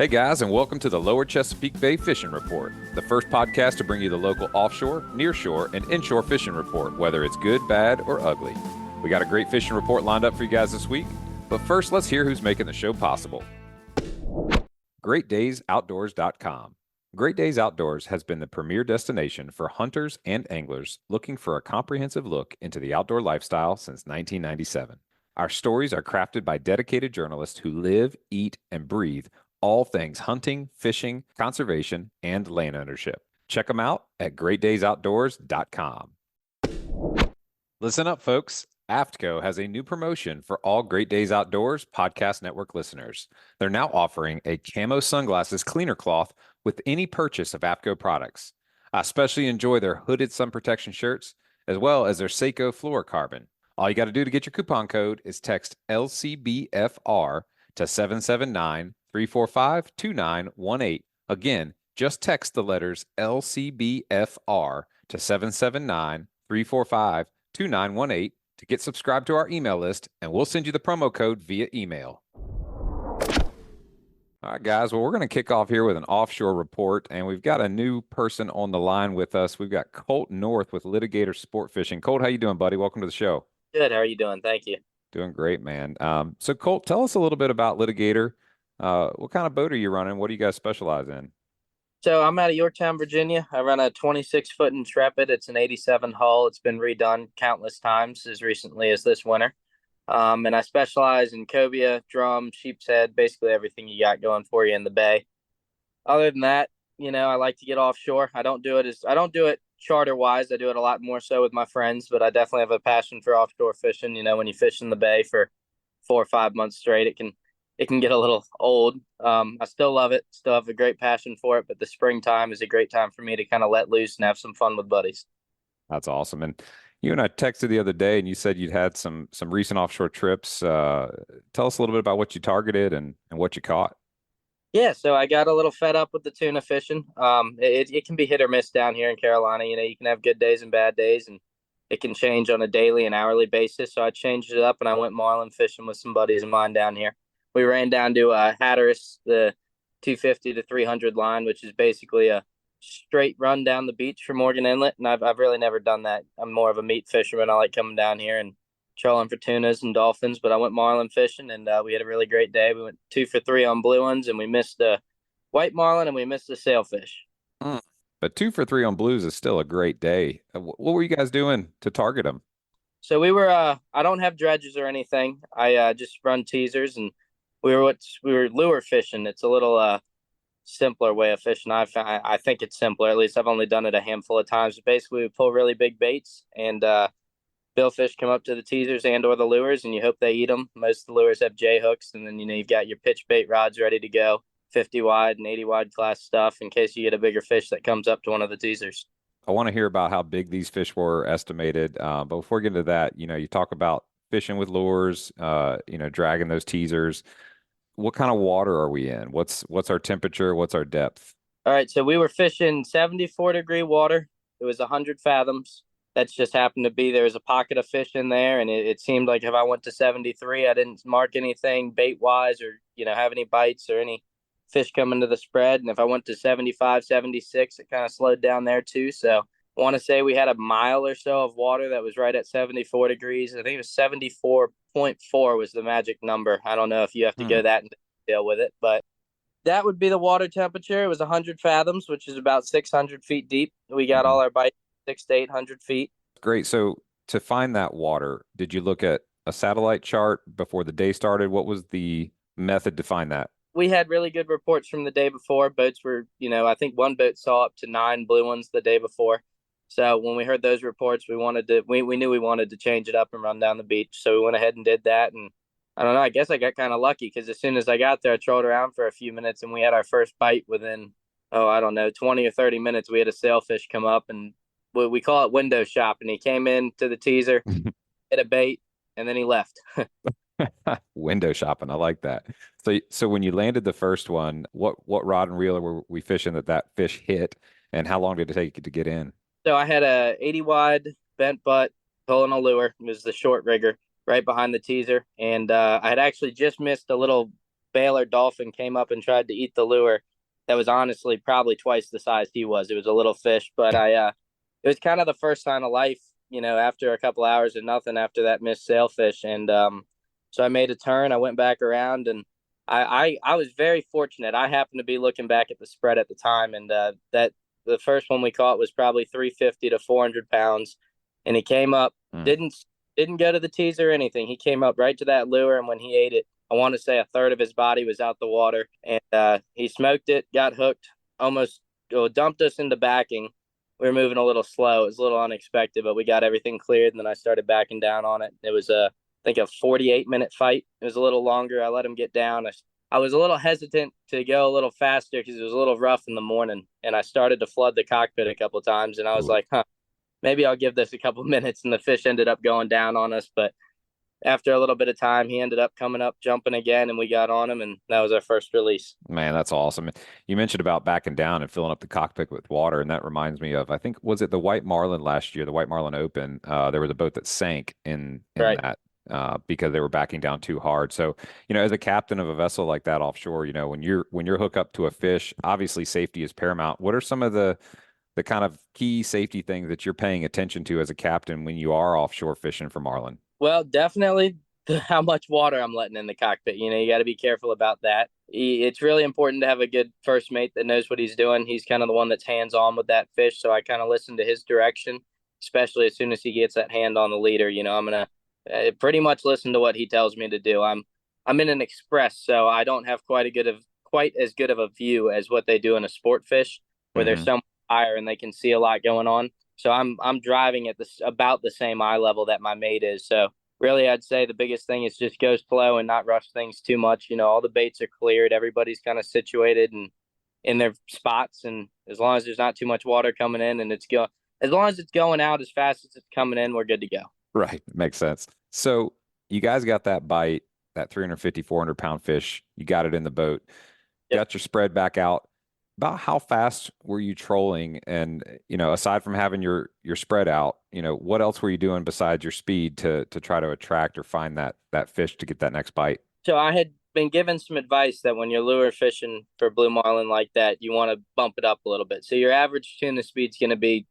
Hey guys, and welcome to the Lower Chesapeake Bay Fishing Report, the first podcast to bring you the local offshore, nearshore, and inshore fishing report, whether it's good, bad, or ugly. We got a great fishing report lined up for you guys this week, but first let's hear who's making the show possible. GreatDaysOutdoors.com. Great Days Outdoors has been the premier destination for hunters and anglers looking for a comprehensive look into the outdoor lifestyle since 1997. Our stories are crafted by dedicated journalists who live, eat, and breathe all things hunting, fishing, conservation, and land ownership. Check them out at GreatDaysOutdoors.com. Listen up, folks. AFTCO has a new promotion for all Great Days Outdoors Podcast Network listeners. They're now offering a camo sunglasses cleaner cloth with any purchase of AFTCO products. I especially enjoy their hooded sun protection shirts, as well as their Seiko fluorocarbon. All you got to do to get your coupon code is text LCBFR to 779-345-2918. Again, just text the letters LCBFR to 779-345-2918 to get subscribed to our email list, and we'll send you the promo code via email. All right, guys. Well, we're going to kick off here with an offshore report, and we've got a new person on the line with us. We've got Colt North with Litigator Sport Fishing. Colt, how you doing, buddy? Welcome to the show. Good. How are you doing? Thank you. Doing great, man. So, Colt, tell us a little bit about Litigator. What kind of boat are you running? What do you guys specialize in? So I'm out of Yorktown, Virginia. I run a 26-foot Intrepid. It's an 87 hull. It's been redone countless times as recently as this winter. And I specialize in cobia, drum, sheep's head, basically everything you got going for you in the bay. Other than that, I like to get offshore. I don't do it charter wise. I do it a lot more so with my friends, but I definitely have a passion for offshore fishing. When you fish in the bay for 4 or 5 months straight, it can get a little old. I still love it, still have a great passion for it, but the springtime is a great time for me to kind of let loose and have some fun with buddies. That's awesome. And you and I texted the other day, and you said you'd had some recent offshore trips. Tell us a little bit about what you targeted and what you caught. Yeah, so I got a little fed up with the tuna fishing. It can be hit or miss down here in Carolina. You can have good days and bad days, and it can change on a daily and hourly basis. So I changed it up, and I went marlin fishing with some buddies of mine down here. We ran down to Hatteras, the 250 to 300 line, which is basically a straight run down the beach from Morgan Inlet. And I've really never done that. I'm more of a meat fisherman. I like coming down here and trolling for tunas and dolphins, but I went marlin fishing, and we had a really great day. We went 2 for 3 on blue ones, and we missed the white marlin, and we missed the sailfish. But 2 for 3 on blues is still a great day. What were you guys doing to target them? So we were, I don't have dredges or anything. I just run teasers, and we were lure fishing. It's a little simpler way of fishing. I think it's simpler. At least I've only done it a handful of times. But basically, we pull really big baits, and billfish come up to the teasers and or the lures, and you hope they eat them. Most of the lures have J hooks, and then you've got your pitch bait rods ready to go, 50 wide and 80 wide class stuff in case you get a bigger fish that comes up to one of the teasers. I want to hear about how big these fish were estimated. But before we get into that, you talk about fishing with lures, dragging those teasers. What kind of water are we in? What's our temperature? What's our depth? All right, so we were fishing 74-degree water. It was 100 fathoms. That's just happened to be there was a pocket of fish in there, and it seemed like if I went to 73, I didn't mark anything bait-wise or, have any bites or any fish coming to the spread. And if I went to 75, 76, it kind of slowed down there too. So I want to say we had a mile or so of water that was right at 74 degrees. I think it was 74.4 was the magic number. I don't know if you have to go that in detail with it, but that would be the water temperature. It was 100 fathoms, which is about 600 feet deep. We got all our bites 600 to 800 feet. Great. So to find that water, did you look at a satellite chart before the day started? What was the method to find that? We had really good reports from the day before. Boats were, I think one boat saw up to 9 blue ones the day before. So when we heard those reports, we knew we wanted to change it up and run down the beach. So we went ahead and did that. And I don't know, I guess I got kind of lucky because as soon as I got there, I trolled around for a few minutes and we had our first bite within, 20 or 30 minutes. We had a sailfish come up, and we call it window shopping. He came in to the teaser, hit a bait, and then he left. Window shopping. I like that. So when you landed the first one, what rod and reel were we fishing that fish hit, and how long did it take you to get in? So I had a 80 wide bent butt pulling a lure. It was the short rigger right behind the teaser. And I had actually just missed a little Baylor dolphin came up and tried to eat the lure. That was honestly probably twice the size he was. It was a little fish, but it was kind of the first sign of life, after a couple hours of nothing after that missed sailfish. And so I made a turn. I went back around, and I was very fortunate. I happened to be looking back at the spread at the time, and that the first one we caught was probably 350 to 400 pounds, and he came up, Mm. didn't go to the teaser or anything. He came up right to that lure, and when he ate it, I want to say a third of his body was out the water, and he smoked it, got hooked, almost dumped us into backing. We were moving a little slow. It was a little unexpected, but we got everything cleared, and then I started backing down on it. It was I think a 48-minute fight. It was a little longer. I let him get down. I was a little hesitant to go a little faster because it was a little rough in the morning, and I started to flood the cockpit a couple of times, and I was Ooh. like, maybe I'll give this a couple minutes, and the fish ended up going down on us. But after a little bit of time, he ended up coming up, jumping again, and we got on him, and that was our first release. Man, that's awesome. You mentioned about backing down and filling up the cockpit with water, and that reminds me of, I think, was it the White Marlin last year, the White Marlin Open? There was a boat that sank in Right. that because they were backing down too hard. So, as a captain of a vessel like that offshore, when you're hooked up to a fish, obviously safety is paramount. What are some of the kind of key safety things that you're paying attention to as a captain when you are offshore fishing for marlin? Well, definitely how much water I'm letting in the cockpit. You got to be careful about that. It's really important to have a good first mate that knows what he's doing. He's kind of the one that's hands on with that fish. So I kind of listen to his direction, especially as soon as he gets that hand on the leader. I'm going to pretty much listen to what he tells me to do. I'm in an express, so I don't have quite as good of a view as what they do in a sport fish where they're Hmm. so much higher and they can see a lot going on. So I'm driving at this about the same eye level that my mate is. So really, I'd say the biggest thing is just go slow and not rush things too much. All the baits are cleared, everybody's kind of situated and in their spots, and as long as there's not too much water coming in and as long as it's going out as fast as it's coming in, we're good to go. Right. Makes sense. So you guys got that bite, that 350, 400-pound fish. You got it in the boat, Yep. got your spread back out. About how fast were you trolling? And, aside from having your spread out, what else were you doing besides your speed to try to attract or find that fish to get that next bite? So I had been given some advice that when you're lure fishing for blue marlin like that, you want to bump it up a little bit. So your average tuna speed's going to be,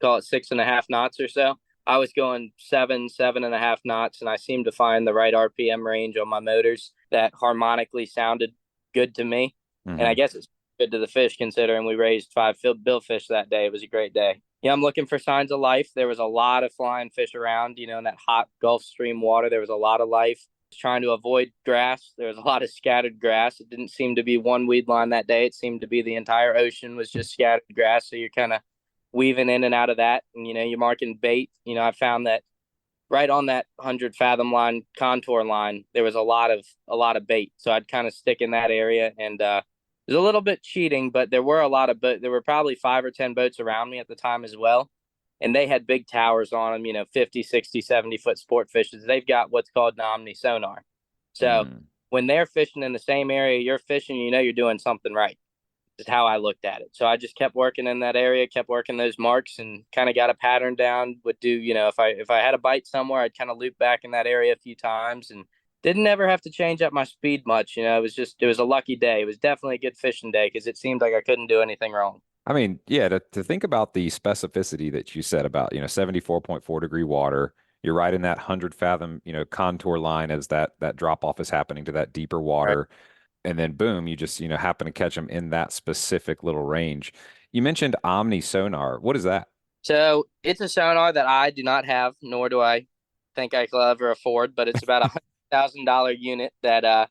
call it 6.5 knots or so. I was going 7.5 knots, and I seemed to find the right RPM range on my motors that harmonically sounded good to me. And I Hmm. guess it's good to the fish considering we raised 5 billfish that day. It was a great day. Yeah, I'm looking for signs of life. There was a lot of flying fish around, in that hot Gulf Stream water. There was a lot of life. Trying to avoid grass. There was a lot of scattered grass. It didn't seem to be one weed line that day. It seemed to be the entire ocean was just scattered grass. So you're kind of weaving in and out of that. And, you're marking bait. I found that right on that 100 fathom line, contour line, there was a lot of bait. So I'd kind of stick in that area, and it was a little bit cheating, but there were a lot of there were probably 5 or 10 boats around me at the time as well, and they had big towers on them, 50, 60, 70 foot sport fishes. They've got what's called an omni sonar. So Mm. when they're fishing in the same area you're fishing, you're doing something right. Is how I looked at it. So I just kept working in that area, kept working those marks, and kind of got a pattern down. Would do, if I had a bite somewhere, I'd kind of loop back in that area a few times, and didn't ever have to change up my speed much. It was a lucky day. It was definitely a good fishing day because it seemed like I couldn't do anything wrong. I mean, yeah, to think about the specificity that you said about, 74.4-degree water, you're right in that 100 fathom, contour line as that drop off is happening to that deeper Right. water. And then boom, you just, happen to catch them in that specific little range. You mentioned Omni sonar. What is that? So it's a sonar that I do not have, nor do I think I could ever afford, but it's about $100,000 unit that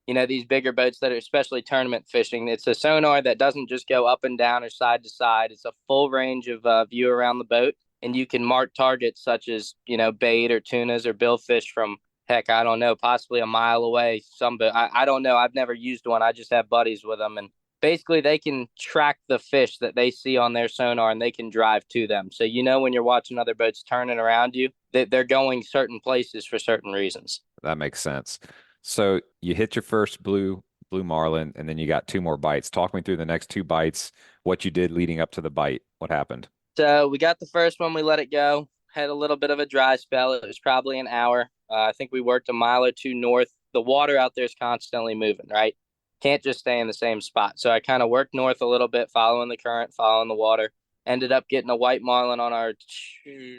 these bigger boats that are especially tournament fishing. It's a sonar that doesn't just go up and down or side to side. It's a full range of view around the boat, and you can mark targets such as bait or tunas or billfish from, heck, I don't know, possibly a mile away. But I don't know. I've never used one. I just have buddies with them, and basically they can track the fish that they see on their sonar and they can drive to them. So when you're watching other boats turning around you, that they're going certain places for certain reasons. That makes sense. So you hit your first blue marlin, and then you got two more bites. Talk me through the next two bites, what you did leading up to the bite. What happened? So we got the first one, we let it go. Had a little bit of a dry spell. It was probably an hour. I think we worked a mile or two north the water out there is constantly moving, right? Can't just stay in the same spot. So I kind of worked north a little bit, following the current, following the water. Ended up getting a white marlin on our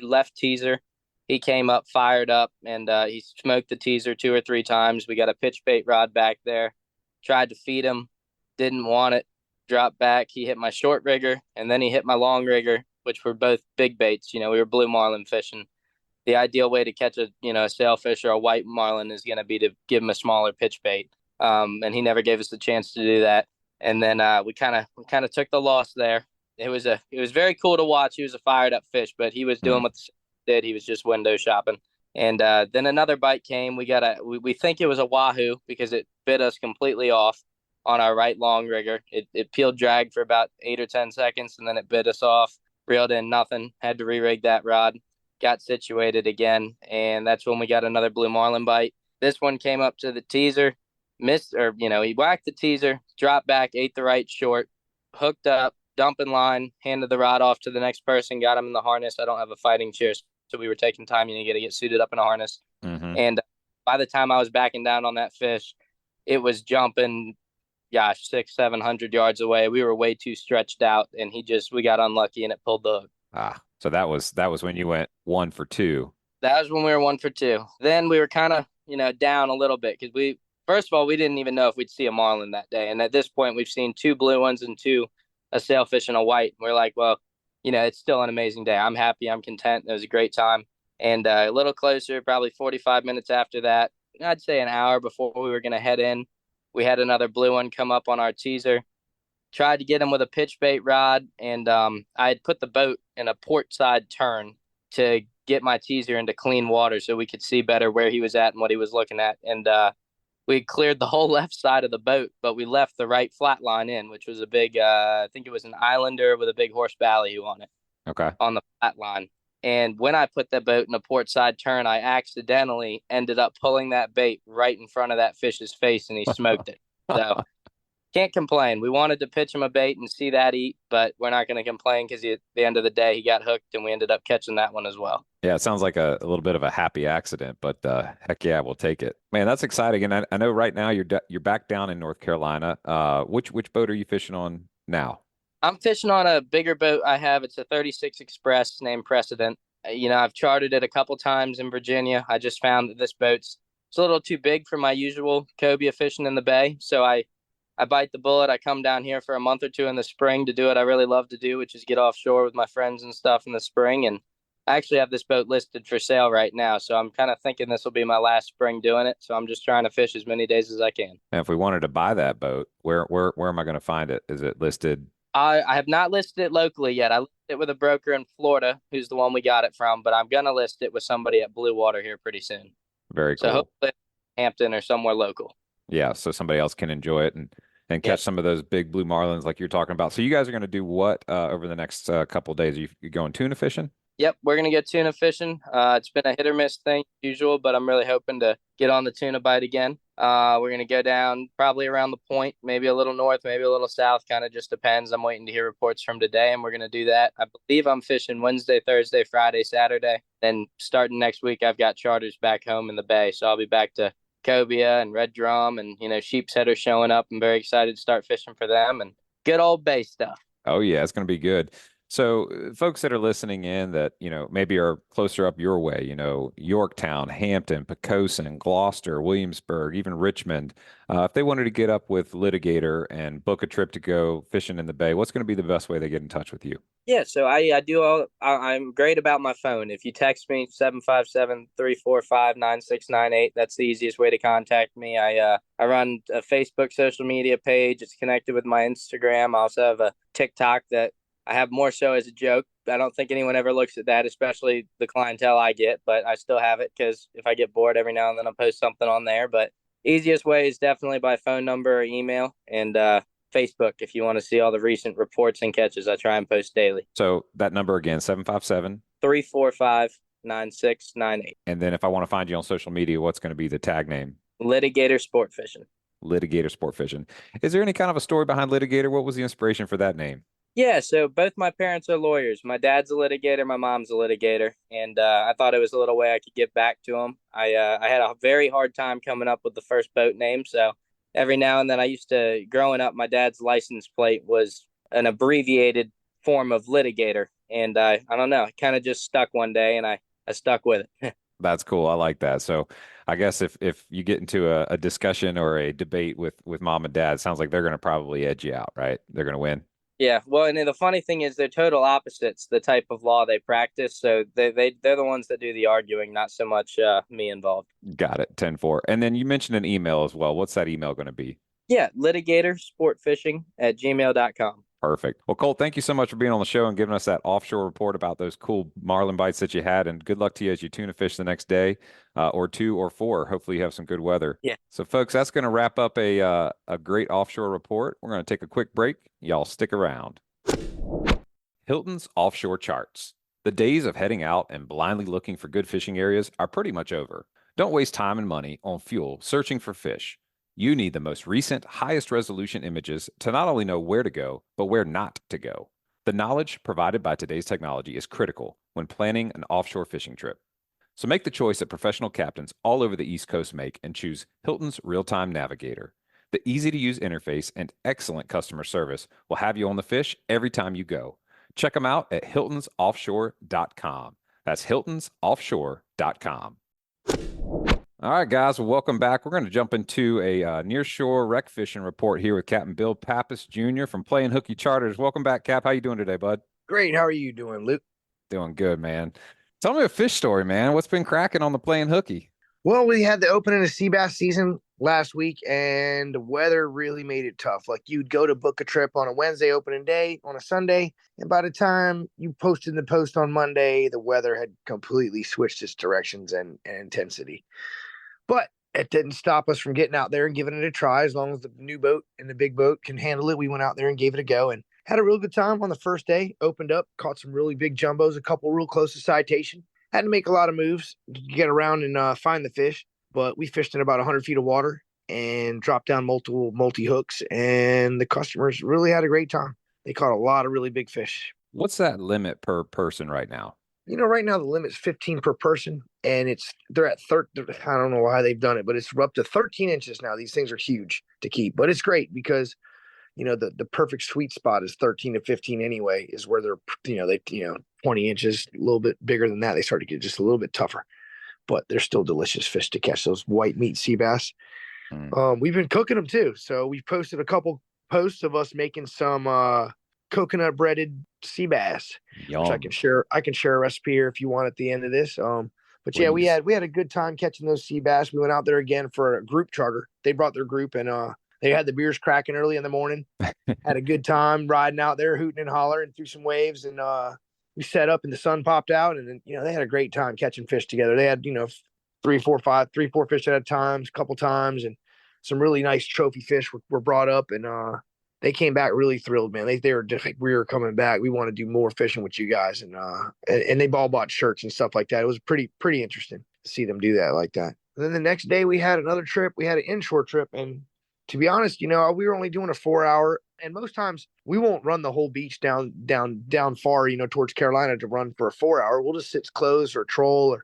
left teaser. He came up, fired up, and he smoked the teaser 2 or 3 times. We got a pitch bait rod back there. Tried to feed him, didn't want it. Dropped back. He hit my short rigger, and then he hit my long rigger, which were both big baits. We were blue marlin fishing. The ideal way to catch a sailfish or a white marlin is going to be to give him a smaller pitch bait. And he never gave us the chance to do that. And then we kind of took the loss there. It was very cool to watch. He was a fired up fish, but he was doing what the did. He was just window shopping. And then another bite came. We think it was a wahoo because it bit us completely off on our right long rigger. It peeled drag for about 8 or 10 seconds, and then it bit us off. Reeled in nothing. Had to re-rig that rod. Got situated again, and that's when we got another blue marlin bite. This one came up to the teaser, missed, or he whacked the teaser, dropped back, ate the right short, hooked up, dumping line, handed the rod off to the next person, got him in the harness. I don't have a fighting chair, so we were taking time. You got to get suited up in a harness. Mm-hmm. And by the time I was backing down on that fish, it was jumping, 600-700 yards away. We were way too stretched out, and we got unlucky, and it pulled the hook. So that was when you went 1 for 2. That was when we were 1 for 2. Then we were kind of, down a little bit because first of all, we didn't even know if we'd see a marlin that day. And at this point, we've seen 2 blue ones and a sailfish and a white. We're like, well, it's still an amazing day. I'm happy. I'm content. It was a great time. And a little closer, probably 45 minutes after that, I'd say an hour before we were going to head in, we had another blue one come up on our teaser. Tried to get him with a pitch bait rod, and I had put the boat in a port side turn to get my teaser into clean water so we could see better where he was at and what he was looking at. And we cleared the whole left side of the boat, but we left the right flat line in, which was a big, I think it was an Islander with a big horse ballyhoo on it. Okay. On the flat line. And when I put the boat in a port side turn, I accidentally ended up pulling that bait right in front of that fish's face, and he smoked it. So can't complain. We wanted to pitch him a bait and see that eat, but we're not going to complain because at the end of the day, he got hooked, and we ended up catching that one as well. Yeah, it sounds like a little bit of a happy accident, but heck yeah, we'll take it. Man, that's exciting. And I know right now you're back down in North Carolina. Which boat are you fishing on now? I'm fishing on a bigger boat I have. It's a 36 Express named Precedent. I've chartered it a couple times in Virginia. I just found that this boat's a little too big for my usual cobia fishing in the bay, so I bite the bullet. I come down here for a month or 2 in the spring to do what I really love to do, which is get offshore with my friends and stuff in the spring. And I actually have this boat listed for sale right now. So I'm kind of thinking this will be my last spring doing it. So I'm just trying to fish as many days as I can. And if we wanted to buy that boat, where am I going to find it? Is it listed? I have not listed it locally yet. I listed it with a broker in Florida, who's the one we got it from, but I'm going to list it with somebody at Blue Water here pretty soon. Very cool. So hopefully Hampton or somewhere local. Yeah, so somebody else can enjoy it and catch some of those big blue marlins like you're talking about. So you guys are going to do what over the next couple of days? Are you going tuna fishing? Yep, we're going to get tuna fishing. It's been a hit or miss thing, usual, but I'm really hoping to get on the tuna bite again. We're going to go down probably around the point, maybe a little north, maybe a little south, kind of just depends. I'm waiting to hear reports from today, and we're going to do that. I believe I'm fishing Wednesday, Thursday, Friday, Saturday. Then starting next week, I've got charters back home in the bay, so I'll be back to cobia and red drum, and sheep's head are showing up. I'm very excited to start fishing for them and good old bay stuff. Oh yeah, it's going to be good. So folks that are listening in that maybe are closer up your way, Yorktown, Hampton, Poquoson, Gloucester, Williamsburg, even Richmond, if they wanted to get up with Litigator and book a trip to go fishing in the bay, what's going to be the best way they get in touch with you? Yeah, so I'm great about my phone. If you text me 757-345-9698, that's the easiest way to contact me. I run a Facebook social media page. It's connected with my Instagram. I also have a TikTok that I have more so as a joke. I don't think anyone ever looks at that, especially the clientele I get, but I still have it because if I get bored every now and then I'll post something on there. But easiest way is definitely by phone number or email, and Facebook if you want to see all the recent reports and catches. I try and post daily. So that number again, 757-345-9698. And then if I want to find you on social media, what's going to be the tag name? Litigator Sport Fishing. Litigator Sport Fishing. Is there any kind of a story behind Litigator? What was the inspiration for that name? Yeah, so both my parents are lawyers. My dad's a litigator, my mom's a litigator, and I thought it was a little way I could give back to them. I had a very hard time coming up with the first boat name, so every now and then I used to growing up. My dad's license plate was an abbreviated form of litigator, and I don't know, it kind of just stuck one day, and I stuck with it. That's cool. I like that. So I guess if you get into a discussion or a debate with mom and dad, it sounds like they're going to probably edge you out, right? They're going to win. Yeah, well, and then the funny thing is they're total opposites, the type of law they practice. So they're the ones that do the arguing, not so much me involved. Got it. 10-4. And then you mentioned an email as well. What's that email going to be? Yeah, litigatorsportfishing@gmail.com. Perfect. Well, Cole, thank you so much for being on the show and giving us that offshore report about those cool marlin bites that you had. And good luck to you as you tuna fish the next day, or two or four. Hopefully, you have some good weather. Yeah. So, folks, that's going to wrap up a great offshore report. We're going to take a quick break. Y'all stick around. Hilton's offshore charts. The days of heading out and blindly looking for good fishing areas are pretty much over. Don't waste time and money on fuel searching for fish. You need the most recent, highest resolution images to not only know where to go, but where not to go. The knowledge provided by today's technology is critical when planning an offshore fishing trip. So make the choice that professional captains all over the East Coast make and choose Hilton's Real-Time Navigator. The easy-to-use interface and excellent customer service will have you on the fish every time you go. Check them out at hiltonsoffshore.com. That's hiltonsoffshore.com. All right, guys, well, welcome back. We're going to jump into a nearshore wreck fishing report here with Captain Bill Pappas Jr. from Playing Hooky Charters. Welcome back, Cap. How you doing today, bud? Great. How are you doing, Luke? Doing good, man. Tell me a fish story, man. What's been cracking on the Playing Hooky? Well, we had the opening of sea bass season last week, and the weather really made it tough. Like you'd go to book a trip on a Wednesday opening day on a Sunday, and by the time you posted the post on Monday, the weather had completely switched its directions and intensity. But it didn't stop us from getting out there and giving it a try. As long as the new boat and the big boat can handle it, we went out there and gave it a go and had a real good time on the first day. Opened up, caught some really big jumbos, a couple real close to citation. Had to make a lot of moves to get around and find the fish, but we fished in about 100 feet of water and dropped down multiple multi hooks, and the customers really had a great time. They caught a lot of really big fish. What's that limit per person right now? Right now the limit's 15 per person, and they're at 30. I don't know why they've done it, but it's up to 13 inches now. These things are huge to keep, but it's great because the perfect sweet spot is 13 to 15 anyway, is where they're 20 inches, a little bit bigger than that, they start to get just a little bit tougher, but they're still delicious fish to catch, those white meat sea bass. We've been cooking them too, so we posted a couple posts of us making some coconut breaded sea bass. Yum. Which I can share a recipe here if you want at the end of this. But yeah, we Please. had a good time catching those sea bass. We went out there again for a group charter. They brought their group, and they had the beers cracking early in the morning. Had a good time riding out there, hooting and hollering through some waves, and we set up and the sun popped out, and then they had a great time catching fish together. They had three, four fish at a time, a couple times, and some really nice trophy fish were brought up, and they came back really thrilled, man. They were just like, we were coming back. We want to do more fishing with you guys, and they all bought shirts and stuff like that. It was pretty interesting to see them do that like that. And then the next day we had another trip. We had an inshore trip, and to be honest, we were only doing a 4 hour, and most times we won't run the whole beach down far, towards Carolina to run for a 4 hour. We'll just sit close or troll or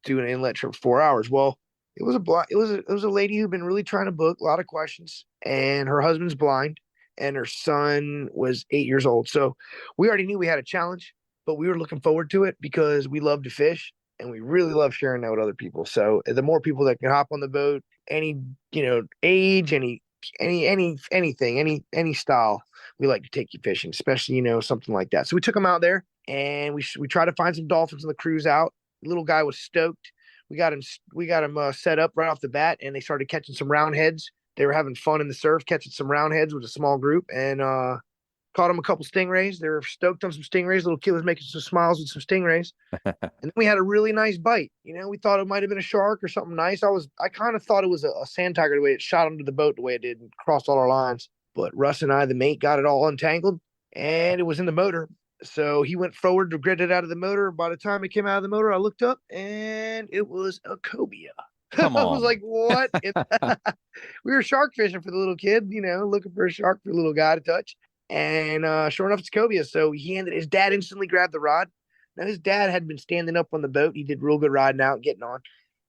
do an inlet trip for 4 hours. Well, it was a lady who'd been really trying to book, a lot of questions, and her husband's blind and her son was 8 years old. So we already knew we had a challenge, but we were looking forward to it because we love to fish and we really love sharing that with other people. So the more people that can hop on the boat, any age, anything, any style, we like to take you fishing, especially something like that. So we took them out there and we tried to find some dolphins on the cruise out. The little guy was stoked. We got him set up right off the bat, and they started catching some round heads. They were having fun in the surf, catching some round heads with a small group, and caught them a couple stingrays. They were stoked on some stingrays. Little kid was making some smiles with some stingrays. And then we had a really nice bite. We thought it might have been a shark or something nice. I kind of thought it was a sand tiger the way it shot under the boat the way it did and crossed all our lines. But Russ and I, the mate, got it all untangled, and it was in the motor. So he went forward to grit it out of the motor. By the time it came out of the motor, I looked up, and it was a cobia. Come I on. was like, what? We were shark fishing for the little kid, looking for a shark for the little guy to touch. And sure enough, it's cobia. So his dad instantly grabbed the rod. Now his dad had been standing up on the boat. He did real good riding out, getting on.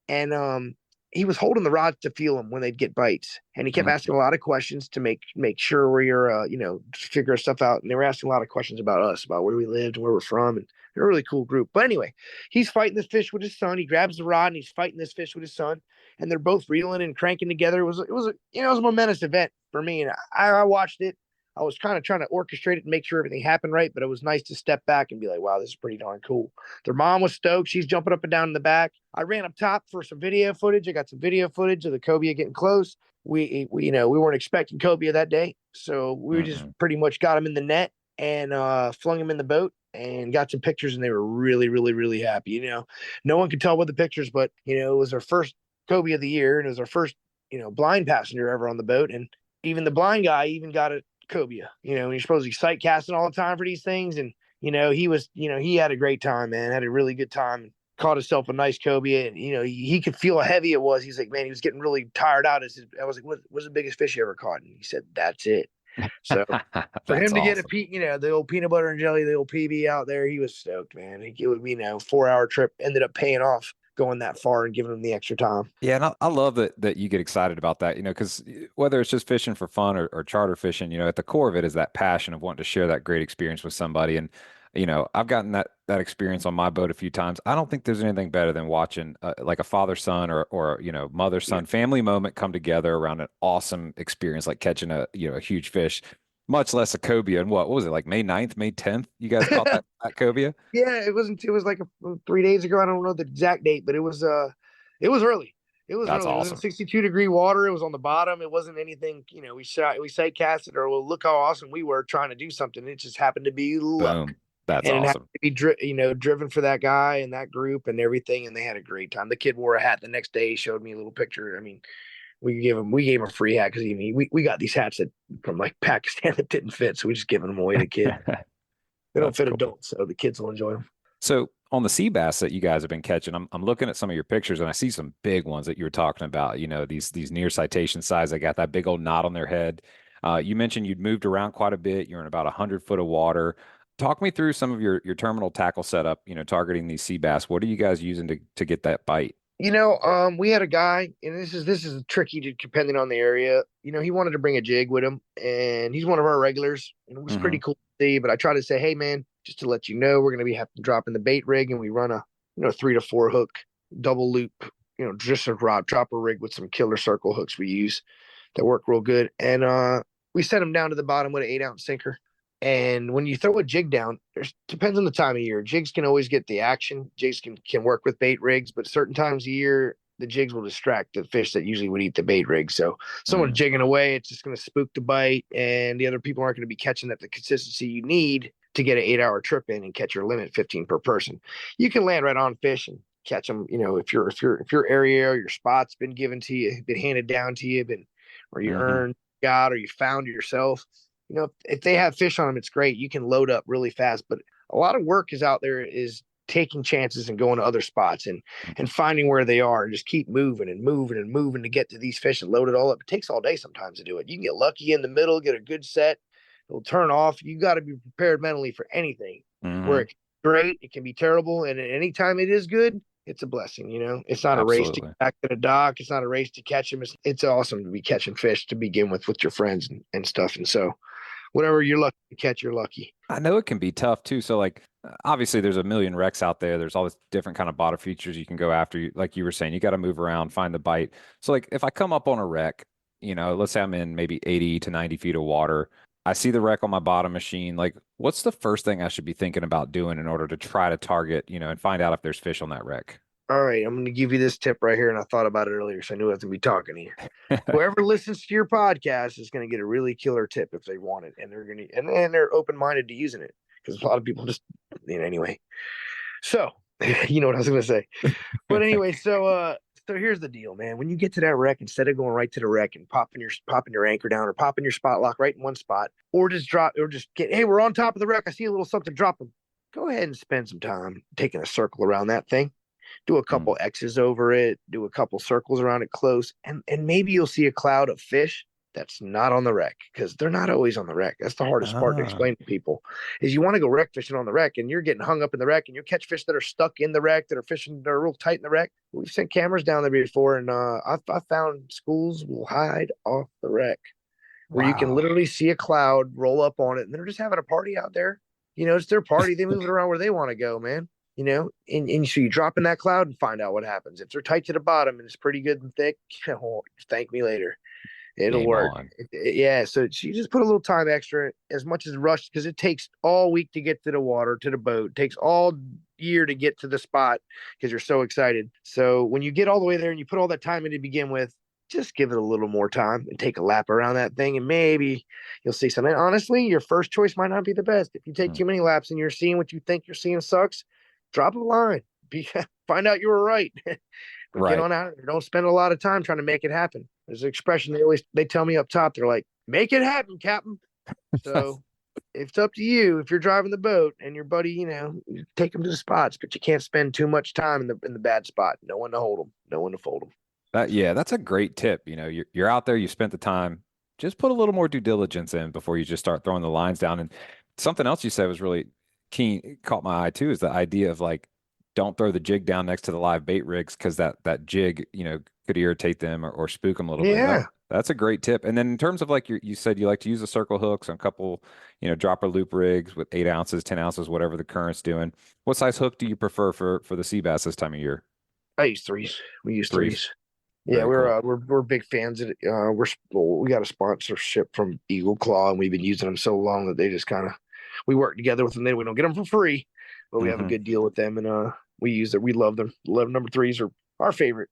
And he was holding the rods to feel them when they'd get bites. And he kept asking a lot of questions to make sure where you're, figure stuff out. And they were asking a lot of questions about us, about where we lived and where we're from. And they're a really cool group. But anyway, he's fighting this fish with his son. He grabs the rod and he's fighting this fish with his son. And they're both reeling and cranking together. It was a momentous event for me. And I watched it. I was kind of trying to orchestrate it and make sure everything happened right, but it was nice to step back and be like, wow, this is pretty darn cool. Their mom was stoked. She's jumping up and down in the back. I ran up top for some video footage. I got some video footage of the cobia getting close. We weren't expecting cobia that day. So we just pretty much got him in the net and flung him in the boat and got some pictures, and they were really, really, really happy. No one could tell with the pictures, but, it was our first cobia of the year, and it was our first, blind passenger ever on the boat. And even the blind guy even got a cobia, you're supposed to be sight casting all the time for these things. And, he had a great time, man, had a really good time, caught himself a nice cobia. And, he could feel how heavy it was. He's like, man, he was getting really tired out. I was like, what's the biggest fish you ever caught? And he said, that's it. So for him to get the old peanut butter and jelly, the old PB out there, he was stoked, man. It would be, 4-hour trip ended up paying off, going that far and giving them the extra time. Yeah, and I love that you get excited about that, because whether it's just fishing for fun or charter fishing, at the core of it is that passion of wanting to share that great experience with somebody. And, I've gotten that experience on my boat a few times. I don't think there's anything better than watching like a father-son or mother-son family moment come together around an awesome experience, like catching a huge fish, much less a cobia. And what was it, like May 9th, May 10th? You guys caught that cobia? Yeah, it was like 3 days ago. I don't know the exact date, but it was early. It was That's early. awesome. It was in 62-degree water. It was on the bottom. It wasn't anything, we sight casted or, well, look how awesome we were trying to do something. It just happened to be luck. Boom. That's and awesome. It happened to be driven for that guy and that group and everything. And they had a great time. The kid wore a hat the next day. He showed me a little picture. I mean, we gave him a free hat because we got these hats from like Pakistan that didn't fit. So we just giving them away to kids. They don't fit adults, so the kids will enjoy them. So on the sea bass that you guys have been catching, I'm looking at some of your pictures and I see some big ones that you were talking about. These near citation size. They got that big old knot on their head. You mentioned you'd moved around quite a bit. You're in about 100 foot of water. Talk me through some of your terminal tackle setup. Targeting these sea bass. What are you guys using to get that bite? We had a guy, and this is tricky depending on the area. He wanted to bring a jig with him, and he's one of our regulars, and it was pretty cool to see. But I tried to say, hey man, just to let you know, we're going to be dropping the bait rig, and we run a 3 to 4 hook double loop, just a dropper rig with some killer circle hooks we use that work real good. And we set him down to the bottom with an 8-ounce sinker. And when you throw a jig down, depends on the time of year. Jigs can always get the action. Jigs can work with bait rigs, but certain times of year, the jigs will distract the fish that usually would eat the bait rig. So someone's jigging away, it's just going to spook the bite, and the other people aren't going to be catching at the consistency you need to get an 8-hour trip in and catch your limit 15 per person. You can land right on fish and catch them. If your area or your spot's been given to you, been handed down to you, or you earned, got, or you found yourself. If they have fish on them, it's great. You can load up really fast, but a lot of work is out there is taking chances and going to other spots and finding where they are and just keep moving and moving and moving to get to these fish and load it all up. It takes all day sometimes to do it. You can get lucky in the middle, get a good set. It'll turn off. You got to be prepared mentally for anything. Where it can be great, it can be terrible. And anytime it is good, it's a blessing. It's not Absolutely. a race to get back to the dock. It's not a race to catch them. It's awesome to be catching fish to begin with your friends and stuff. And so whatever you're lucky to catch, you're lucky. I know it can be tough too. So like, obviously there's a million wrecks out there. There's all this different kind of bottom features you can go after. Like you were saying, you got to move around, find the bite. So like if I come up on a wreck, let's say I'm in maybe 80 to 90 feet of water. I see the wreck on my bottom machine. Like what's the first thing I should be thinking about doing in order to try to target, and find out if there's fish on that wreck? All right, I'm going to give you this tip right here, and I thought about it earlier, so I knew I was going to be talking here. Whoever listens to your podcast is going to get a really killer tip if they want it, and they're open-minded to using it because a lot of people just, anyway. So, you know what I was going to say, but anyway, so here's the deal, man. When you get to that wreck, instead of going right to the wreck and popping your anchor down or popping your spot lock right in one spot, or just hey, we're on top of the wreck. I see a little something dropping. Go ahead and spend some time taking a circle around that thing. Do a couple X's over it, do a couple circles around it close, and maybe you'll see a cloud of fish that's not on the wreck, because they're not always on the wreck. That's the hardest part to Ah, explain to people is you want to go wreck fishing on the wreck and you're getting hung up in the wreck and you catch fish that are stuck in the wreck, that are fishing, that are real tight in the wreck. We've sent cameras down there before, and I found schools will hide off the wreck where you can wow. literally see a cloud roll up on it and they're just having a party out there. It's their party. They move it around where they want to go, man. And so you drop in that cloud and find out what happens. If they're tight to the bottom and it's pretty good and thick, thank me later. It'll Game work. on. Yeah. So you just put a little time extra, as much as rush, because it takes all week to get to the water, to the boat. It takes all year to get to the spot because you're so excited. So when you get all the way there and you put all that time in to begin with, just give it a little more time and take a lap around that thing, and maybe you'll see something. Honestly, your first choice might not be the best. If you take too many laps and you're seeing what you think you're seeing sucks, drop a line. Find out you were right. But get Right. on out. Don't spend a lot of time trying to make it happen. There's an expression they tell me up top. They're like, "Make it happen, Captain." So it's up to you. If you're driving the boat and your buddy, you take them to the spots, but you can't spend too much time in the bad spot. No one to hold them. No one to fold them. Yeah, that's a great tip. You're out there, you spent the time, just put a little more due diligence in before you just start throwing the lines down. And something else you said was really keen, caught my eye too, is the idea of like, don't throw the jig down next to the live bait rigs because that jig, could irritate them or spook them a little bit. Yeah. That's a great tip. And then in terms of like you said you like to use the circle hooks on a couple, dropper loop rigs with 8 ounces, 10 ounces, whatever the current's doing. What size hook do you prefer for the sea bass this time of year? I use threes. We use Threes. threes. Yeah, Very cool. we're big fans of it. We got a sponsorship from Eagle Claw, and we've been using them so long that they just kind of, we work together with them. We don't get them for free, but we have a good deal with them, and we use it. We love them. 11 number threes are our favorite.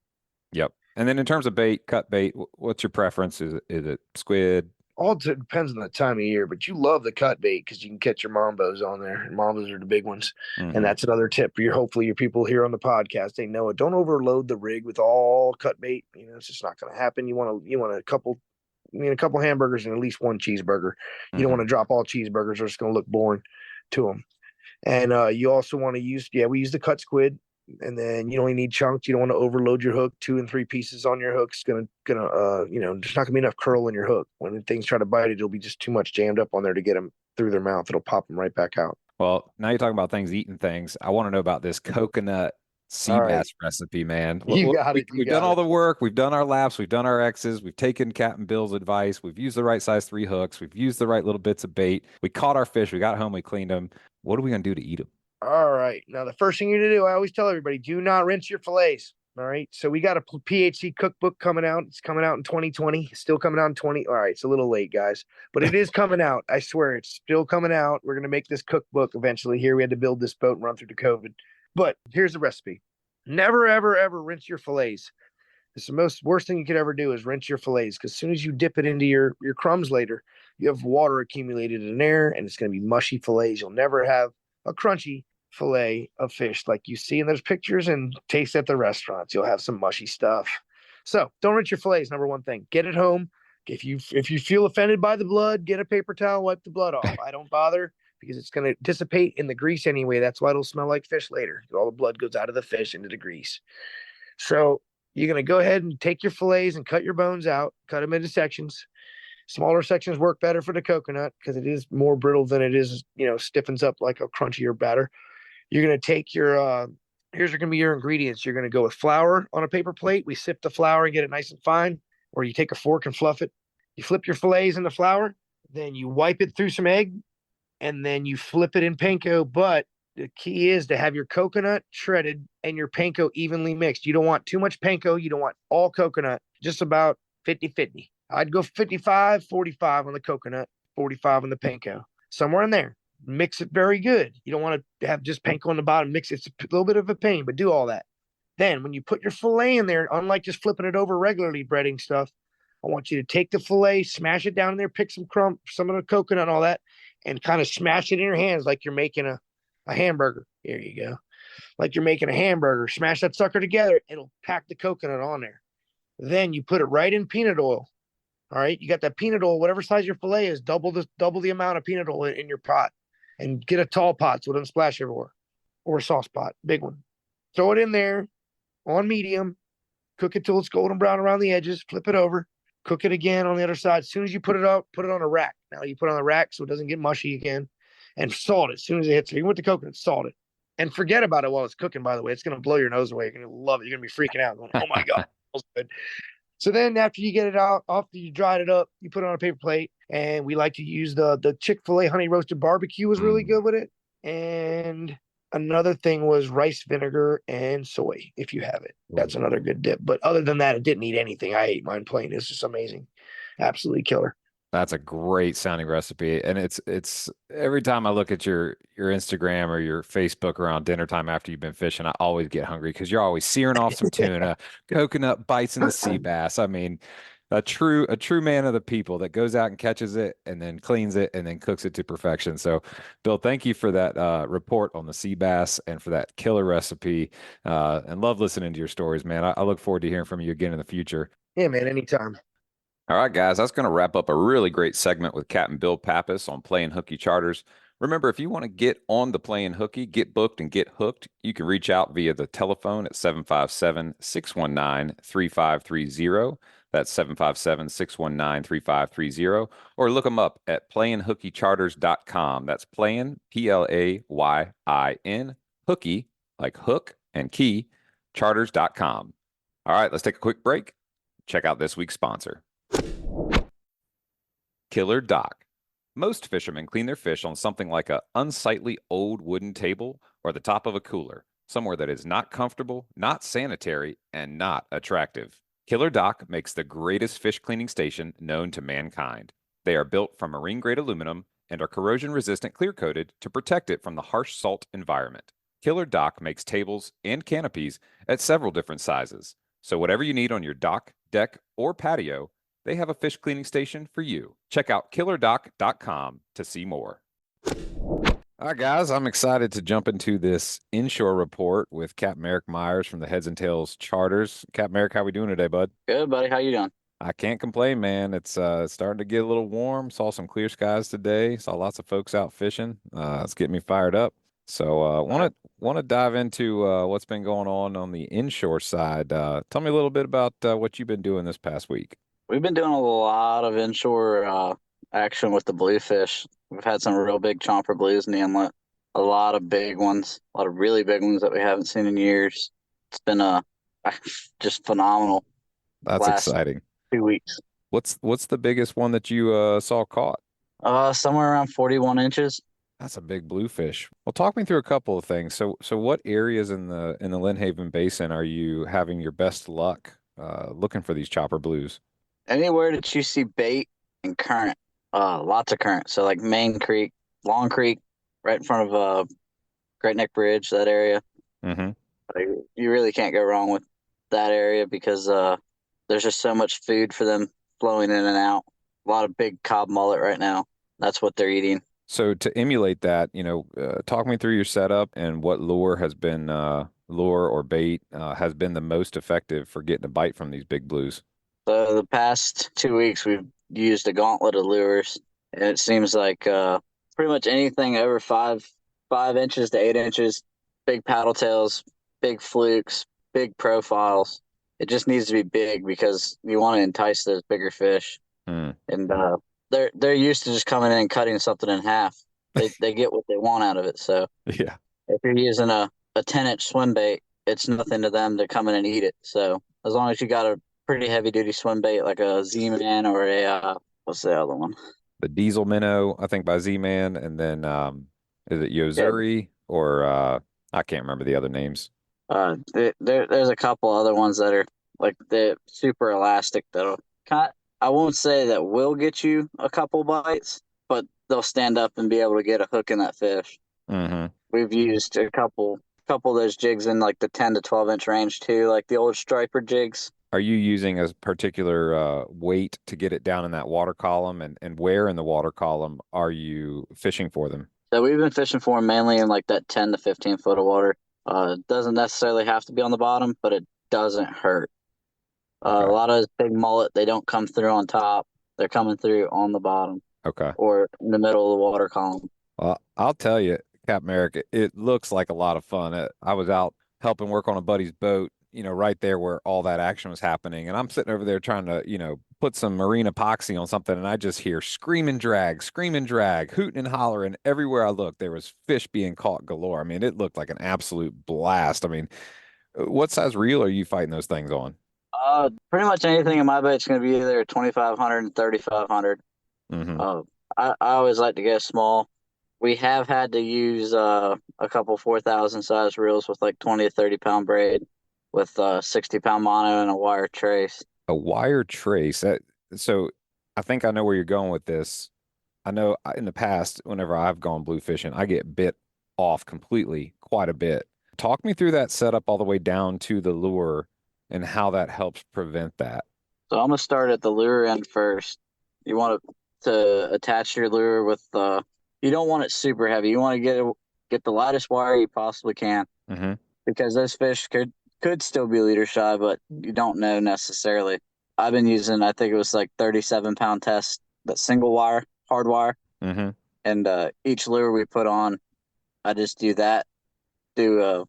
Yep. And then in terms of bait, cut bait, what's your preference? Is it squid? All depends on the time of year, but you love the cut bait because you can catch your mambos on there. And mambos are the big ones. And that's another tip for hopefully your people here on the podcast. They know it. Don't overload the rig with all cut bait. It's just not going to happen. You want a couple hamburgers and at least one cheeseburger. You don't want to drop all cheeseburgers, or it's going to look boring to them. And you also want to use, we use the cut squid. And then you only need chunks. You don't want to overload your hook. 2 and 3 pieces on your hook is gonna there's not gonna be enough curl in your hook. When things try to bite it, it'll be just too much jammed up on there to get them through their mouth. It'll pop them right back out. Well, now you're talking about things eating things. I want to know about this coconut sea bass recipe, man. You got it. We've done all the work. We've done our laps. We've done our X's. We've taken Captain Bill's advice. We've used the right size 3 hooks. We've used the right little bits of bait. We caught our fish. We got home. We cleaned them. What are we going to do to eat them? All right. Now, the first thing you're going to do, I always tell everybody, do not rinse your fillets. All right. So we got a PHC cookbook coming out. It's coming out in 2020. It's still coming out in 20. All right. It's a little late, guys, but it is coming out. I swear it's still coming out. We're going to make this cookbook eventually here. We had to build this boat and run through the COVID, but here's the recipe. Never, ever, ever rinse your fillets. It's the worst thing you could ever do is rinse your fillets, because as soon as you dip it into your crumbs later, you have water accumulated in there and it's going to be mushy fillets. You'll never have a crunchy fillet of fish like you see in those pictures and taste at the restaurants. You'll have some mushy stuff. So don't rinse your fillets. Number one thing, get it home. If you feel offended by the blood, get a paper towel, wipe the blood off. I don't bother because it's going to dissipate in the grease anyway. That's why it'll smell like fish later. All the blood goes out of the fish into the grease. So you're going to go ahead and take your fillets and cut your bones out, cut them into sections. Smaller sections work better for the coconut because it is more brittle than it is, stiffens up like a crunchier batter. You're going to take here's going to be your ingredients. You're going to go with flour on a paper plate. We sift the flour and get it nice and fine, or you take a fork and fluff it. You flip your fillets in the flour, then you wipe it through some egg, and then you flip it in panko. But the key is to have your coconut shredded and your panko evenly mixed. You don't want too much panko. You don't want all coconut, just about 50-50. I'd go 55-45 on the coconut, 45 on the panko, somewhere in there. Mix it very good. You don't want to have just panko on the bottom. Mix it. It's a little bit of a pain, but do all that. Then when you put your fillet in there, unlike just flipping it over regularly breading stuff, I want you to take the fillet, smash it down in there, pick some of the coconut and all that, and kind of smash it in your hands like you're making a hamburger. Here you go. Like you're making a hamburger. Smash that sucker together. It'll pack the coconut on there. Then you put it right in peanut oil. All right. You got that peanut oil, whatever size your fillet is, double the amount of peanut oil in your pot. And get a tall pot so it doesn't splash everywhere, or a sauce pot, big one. Throw it in there on medium, cook it till it's golden brown around the edges, flip it over, cook it again on the other side. As soon as you put it up, put it on a rack. Now you put it on the rack so it doesn't get mushy again, and salt it as soon as it hits it. Even with the coconut, salt it. And forget about it while it's cooking, by the way. It's going to blow your nose away. You're going to love it. You're going to be freaking out. Going, oh, my God. It smells good. So then after you get it out, after you dried it up, you put it on a paper plate. And we like to use the Chick-fil-A honey roasted barbecue was really good with it. And another thing was rice vinegar and soy, if you have it. That's another good dip. But other than that, it didn't need anything. I ate mine plain. It's just amazing. Absolutely killer. That's a great sounding recipe. And it's every time I look at your Instagram or your Facebook around dinner time after you've been fishing, I always get hungry because you're always searing off some tuna, coconut bites in the sea bass. I mean, a true man of the people that goes out and catches it and then cleans it and then cooks it to perfection. So, Bill, thank you for that report on the sea bass and for that killer recipe. And love listening to your stories, man. I look forward to hearing from you again in the future. Yeah, man, anytime. All right, guys, that's going to wrap up a really great segment with Captain Bill Pappas on Playing Hooky Charters. Remember, if you want to get on the Playing Hooky, get booked, and get hooked, you can reach out via the telephone at 757-619-3530. That's 757-619-3530. Or look them up at playinghookycharters.com. That's playing, Playin, hooky, like hook and key, charters.com. All right, let's take a quick break. Check out this week's sponsor. Killer Dock. Most fishermen clean their fish on something like a unsightly old wooden table or the top of a cooler, somewhere that is not comfortable, not sanitary, and not attractive. Killer Dock makes the greatest fish cleaning station known to mankind. They are built from marine-grade aluminum and are corrosion-resistant clear-coated to protect it from the harsh salt environment. Killer Dock makes tables and canopies at several different sizes. So whatever you need on your dock, deck, or patio, they have a fish cleaning station for you. Check out killerdock.com to see more. All right, guys, I'm excited to jump into this inshore report with Captain Eric Myers from the Heads and Tails Charters. Captain Eric, how we doing today, bud? Good, buddy. How you doing? I can't complain, man. It's starting to get a little warm. Saw some clear skies today. Saw lots of folks out fishing. It's getting me fired up. So want to dive into what's been going on the inshore side. Tell me a little bit about what you've been doing this past week. We've been doing a lot of inshore action with the bluefish. We've had some real big chomper blues in the inlet. A lot of big ones, a lot of really big ones that we haven't seen in years. It's been just phenomenal. That's exciting. 2 weeks. What's the biggest one that you saw caught? Somewhere around 41 inches. That's a big bluefish. Well, talk me through a couple of things. So what areas in the Lynnhaven Basin are you having your best luck looking for these chopper blues? Anywhere that you see bait and current, lots of current. So like Main Creek, Long Creek, right in front of Great Neck Bridge, that area. Mm-hmm. You really can't go wrong with that area because there's just so much food for them flowing in and out. A lot of big cob mullet right now. That's what they're eating. So to emulate that, talk me through your setup and what lure has been lure or bait has been the most effective for getting a bite from these big blues. So the past 2 weeks, we've used a gauntlet of lures, and it seems like pretty much anything over 5 inches to 8 inches, big paddle tails, big flukes, big profiles. It just needs to be big because you want to entice those bigger fish. And they're used to just coming in and cutting something in half. They get what they want out of it. So yeah, if you're using a 10-inch swim bait, it's nothing to them to come in and eat it. So as long as you got a pretty heavy duty swim bait like a Z-Man or a what's the other one? The Diesel Minnow, I think by Z-Man, and then is it Yozuri or I can't remember the other names. There's a couple other ones that are like the super elastic that'll I won't say that will get you a couple bites, but they'll stand up and be able to get a hook in that fish. Mm-hmm. We've used a couple of those jigs in like the 10 to 12 inch range too, like the old striper jigs. Are you using a particular weight to get it down in that water column, and where in the water column are you fishing for them? So we've been fishing for them mainly in like that 10 to 15 foot of water. It doesn't necessarily have to be on the bottom, but it doesn't hurt. Okay. A lot of those big mullet, they don't come through on top. They're coming through on the bottom. Okay. Or in the middle of the water column. Well, I'll tell you, Captain Eric, it looks like a lot of fun. I was out helping work on a buddy's boat, right there where all that action was happening. And I'm sitting over there trying to, put some marine epoxy on something, and I just hear scream and drag, hooting and hollering. Everywhere I looked, there was fish being caught galore. I mean, it looked like an absolute blast. I mean, what size reel are you fighting those things on? Pretty much anything in my bait's going to be either 2,500 and 3,500. Mm-hmm. I always like to go small. We have had to use a couple 4,000 size reels with like 20 to 30 pound braid with 60-pound mono and a wire trace. A wire trace. So I think I know where you're going with this. I know in the past, whenever I've gone blue fishing, I get bit off completely quite a bit. Talk me through that setup all the way down to the lure and how that helps prevent that. So I'm going to start at the lure end first. You want to attach your lure with you don't want it super heavy. You want to get the lightest wire you possibly can, Mm-hmm. because those fish could still be leader shy, but you don't know necessarily. I've been using, I think it was like 37-pound test, that single wire, hard wire. Mm-hmm. And each lure we put on, I just do a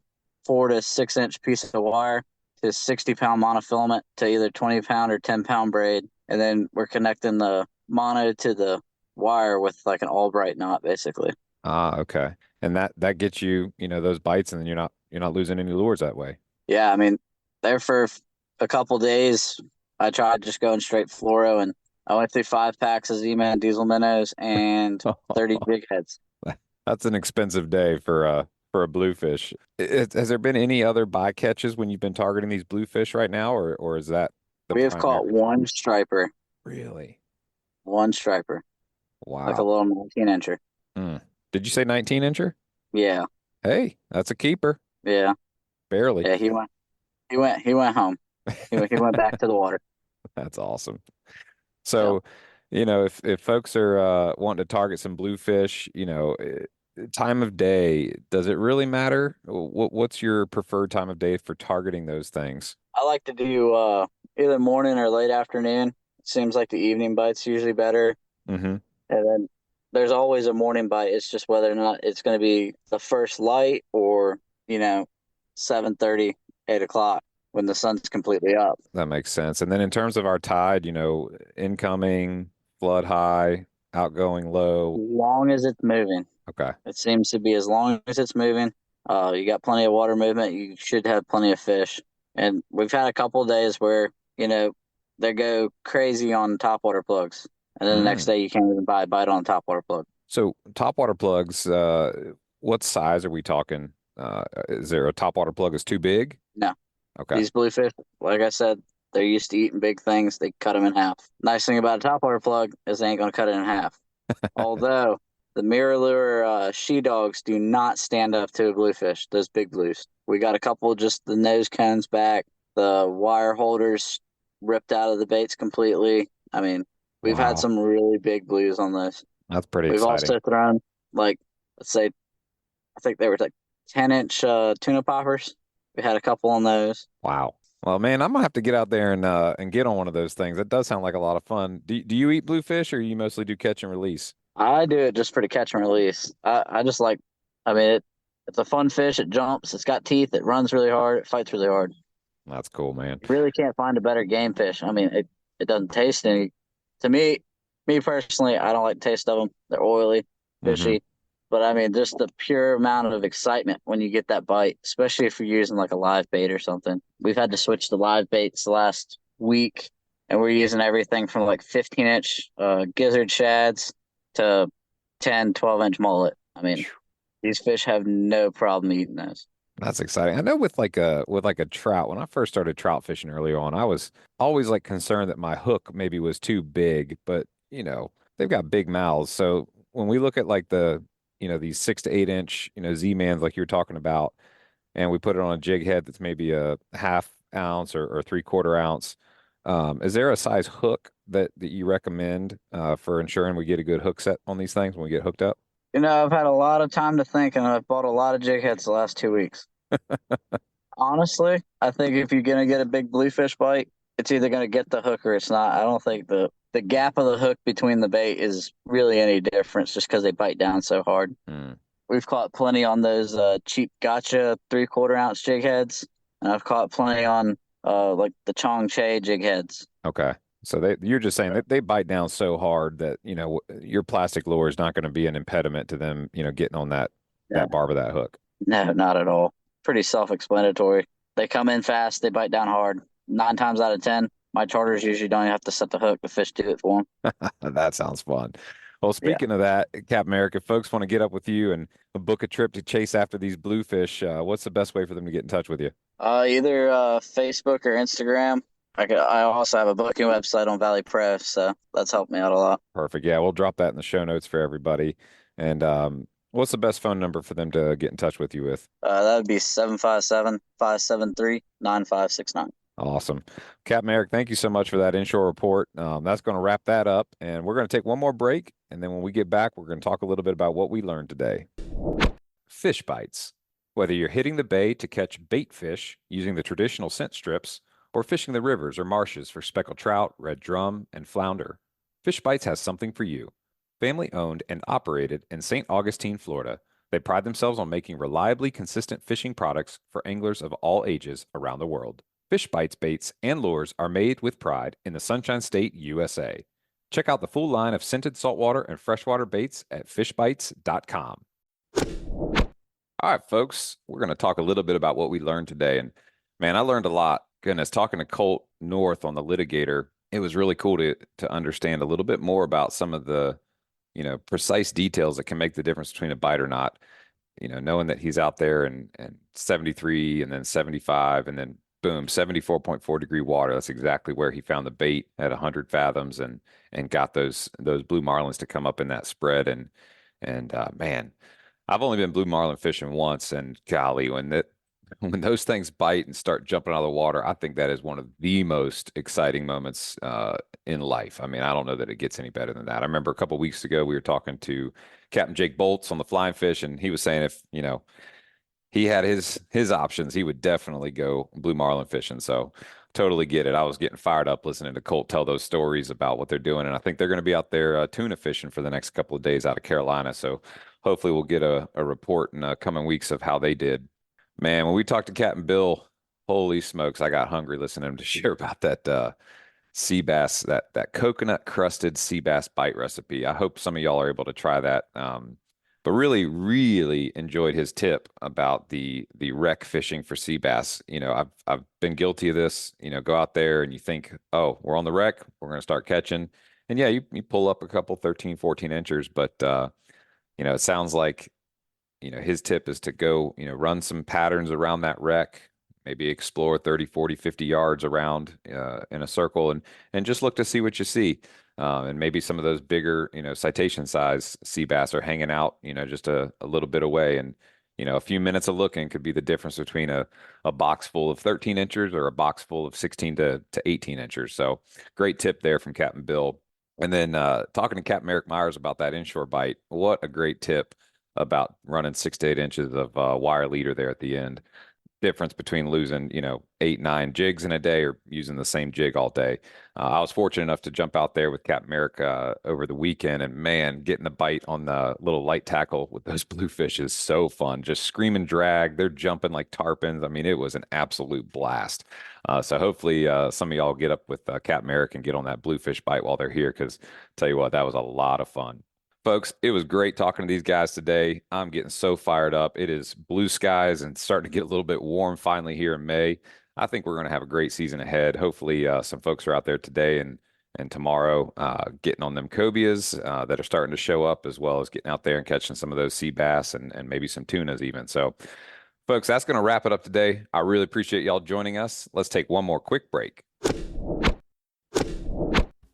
4 to 6 inch piece of wire to 60-pound monofilament to either 20-pound or 10-pound braid. And then we're connecting the mono to the wire with like an Albright knot, basically. Ah, okay. And that gets you, those bites, and then you're not losing any lures that way. Yeah, I mean, there for a couple days, I tried just going straight fluoro, and I went through 5 packs of Z-Man diesel minnows and 30 jig heads. That's an expensive day for a bluefish. Has there been any other bycatches when you've been targeting these bluefish right now, or is that the We have primary? caught one striper. Really? One striper. Like a Wow. little 19-incher. Did you say 19-incher? Yeah. Hey, that's a keeper. Yeah. Barely. Yeah, he went home. He went back to the water. That's awesome. So, if folks are wanting to target some bluefish, time of day, does it really matter? What's your preferred time of day for targeting those things? I like to do either morning or late afternoon. It seems like the evening bite's usually better. Mm-hmm. And then there's always a morning bite. It's just whether or not it's going to be the first light or, 7:30, 8 o'clock when the sun's completely up. That makes sense. And then in terms of our tide, incoming, flood high, outgoing low. As long as it's moving. Okay. It seems to be as long as it's moving. You got plenty of water movement. You should have plenty of fish. And we've had a couple of days where, they go crazy on topwater plugs. And then the next day you can't even buy a bite on a topwater plug. So topwater plugs, what size are we talking? Is there a topwater plug that's too big? No. Okay. These bluefish, like I said, they're used to eating big things. They cut them in half. Nice thing about a topwater plug is they ain't going to cut it in half. Although the mirror lure she dogs do not stand up to a bluefish, those big blues. We got a couple just the nose cones back, the wire holders ripped out of the baits completely. I mean, we've Wow. had some really big blues on this. That's pretty We've exciting. also thrown, like, let's say, I think they were like 10-inch tuna poppers. We had a couple on those. Wow. Well, man, I'm gonna have to get out there and get on one of those things. That does sound like a lot of fun. Do you eat bluefish, or you mostly do catch and release? I do it just for the catch and release. I just like, I mean, it's a fun fish. It jumps. It's got teeth. It runs really hard. It fights really hard. That's cool, man. You really can't find a better game fish. I mean, it doesn't taste any. To me personally, I don't like the taste of them. They're oily, fishy. But I mean, just the pure amount of excitement when you get that bite, especially if you're using like a live bait or something. We've had to switch to live baits the last week, and we're using everything from like 15-inch gizzard shads to 10, 12-inch mullet. I mean, these fish have no problem eating those. That's exciting. I know with like a trout, when I first started trout fishing earlier on, I was always like concerned that my hook maybe was too big, but they've got big mouths. So when we look at like these 6 to 8 inch, Z-mans like you were talking about, and we put it on a jig head that's maybe a half ounce or 3/4 ounce. Is there a size hook that you recommend for ensuring we get a good hook set on these things when we get hooked up? I've had a lot of time to think, and I've bought a lot of jig heads the last 2 weeks. Honestly, I think if you're going to get a big bluefish bite, it's either going to get the hook or it's not. I don't think the gap of the hook between the bait is really any difference just because they bite down so hard. We've caught plenty on those cheap gotcha 3/4 ounce jig heads, and I've caught plenty on like the Chong Che jig heads. Okay. So you're just saying that they bite down so hard that, your plastic lure is not going to be an impediment to them, getting on that Yeah. barb of that hook. No, not at all. Pretty self-explanatory. They come in fast, they bite down hard. 9 times out of 10, my charters usually don't even have to set the hook. The fish do it for them. That sounds fun. Well, Yeah. speaking of that, Captain Eric, if folks want to get up with you and book a trip to chase after these bluefish, what's the best way for them to get in touch with you? Either Facebook or Instagram. I also have a booking website on Valley Press, so that's helped me out a lot. Perfect. Yeah, we'll drop that in the show notes for everybody. And what's the best phone number for them to get in touch with you with? That would be 757-573-9569. Awesome. Captain Eric, thank you so much for that inshore report. That's going to wrap that up. And we're going to take one more break. And then when we get back, we're going to talk a little bit about what we learned today. Fish bites. Whether you're hitting the bay to catch bait fish using the traditional scent strips or fishing the rivers or marshes for speckled trout, red drum, and flounder, Fish Bites has something for you. Family owned and operated in St. Augustine, Florida, they pride themselves on making reliably consistent fishing products for anglers of all ages around the world. Fish Bites baits and lures are made with pride in the Sunshine State, USA. Check out the full line of scented saltwater and freshwater baits at fishbites.com. All right, folks, we're going to talk a little bit about what we learned today. And man, I learned a lot. Goodness, talking to Colt North on the litigator, it was really cool to understand a little bit more about some of the, precise details that can make the difference between a bite or not. Knowing that he's out there and 73 and then 75 and then boom, 74.4 degree water. That's exactly where he found the bait at 100 fathoms and got those blue marlins to come up in that spread. And man, I've only been blue marlin fishing once, and golly, when those things bite and start jumping out of the water, I think that is one of the most exciting moments in life. I mean, I don't know that it gets any better than that. I remember a couple of weeks ago, we were talking to Captain Jake Bolts on the flying fish, and he was saying if, he had his options, he would definitely go blue marlin fishing. So totally get it. I was getting fired up listening to Colt tell those stories about what they're doing. And I think they're going to be out there tuna fishing for the next couple of days out of Carolina. So hopefully we'll get a report in the coming weeks of how they did. Man, when we talked to Captain Bill, holy smokes, I got hungry listening to him to share about that sea bass, that coconut crusted sea bass bite recipe. I hope some of y'all are able to try that. But really, really enjoyed his tip about the wreck fishing for sea bass. I've been guilty of this. Go out there and you think, oh, we're on the wreck, we're going to start catching. And yeah, you pull up a couple 13, 14 inchers, but it sounds like, his tip is to go, run some patterns around that wreck, maybe explore 30, 40, 50 yards around in a circle and just look to see what you see. And maybe some of those bigger, citation size sea bass are hanging out, just a little bit away. And, a few minutes of looking could be the difference between a box full of 13 inchers or a box full of 16 to 18 inchers. So great tip there from Captain Bill. And then talking to Captain Eric Myers about that inshore bite, what a great tip about running 6 to 8 inches of wire leader there at the end. Difference between losing, 8, 9 jigs in a day or using the same jig all day. I was fortunate enough to jump out there with Captain Eric over the weekend, and man, getting the bite on the little light tackle with those bluefish is so fun. Just scream and drag. They're jumping like tarpons. I mean, it was an absolute blast. So hopefully some of y'all get up with Captain Eric and get on that bluefish bite while they're here, because tell you what, that was a lot of fun. Folks, it was great talking to these guys today. I'm getting so fired up. It is blue skies and starting to get a little bit warm finally here in May. I think we're going to have a great season ahead. Hopefully some folks are out there today and tomorrow getting on them cobias that are starting to show up, as well as getting out there and catching some of those sea bass and maybe some tunas even. So, folks, that's going to wrap it up today. I really appreciate y'all joining us. Let's take one more quick break.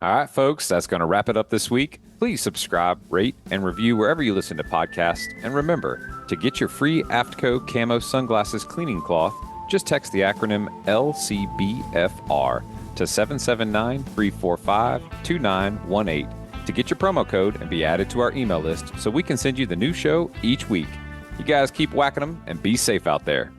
All right, folks, that's going to wrap it up this week. Please subscribe, rate, and review wherever you listen to podcasts. And remember, to get your free AFTCO Camo Sunglasses Cleaning Cloth, just text the acronym LCBFR to 779-345-2918 to get your promo code and be added to our email list so we can send you the new show each week. You guys keep whacking them and be safe out there.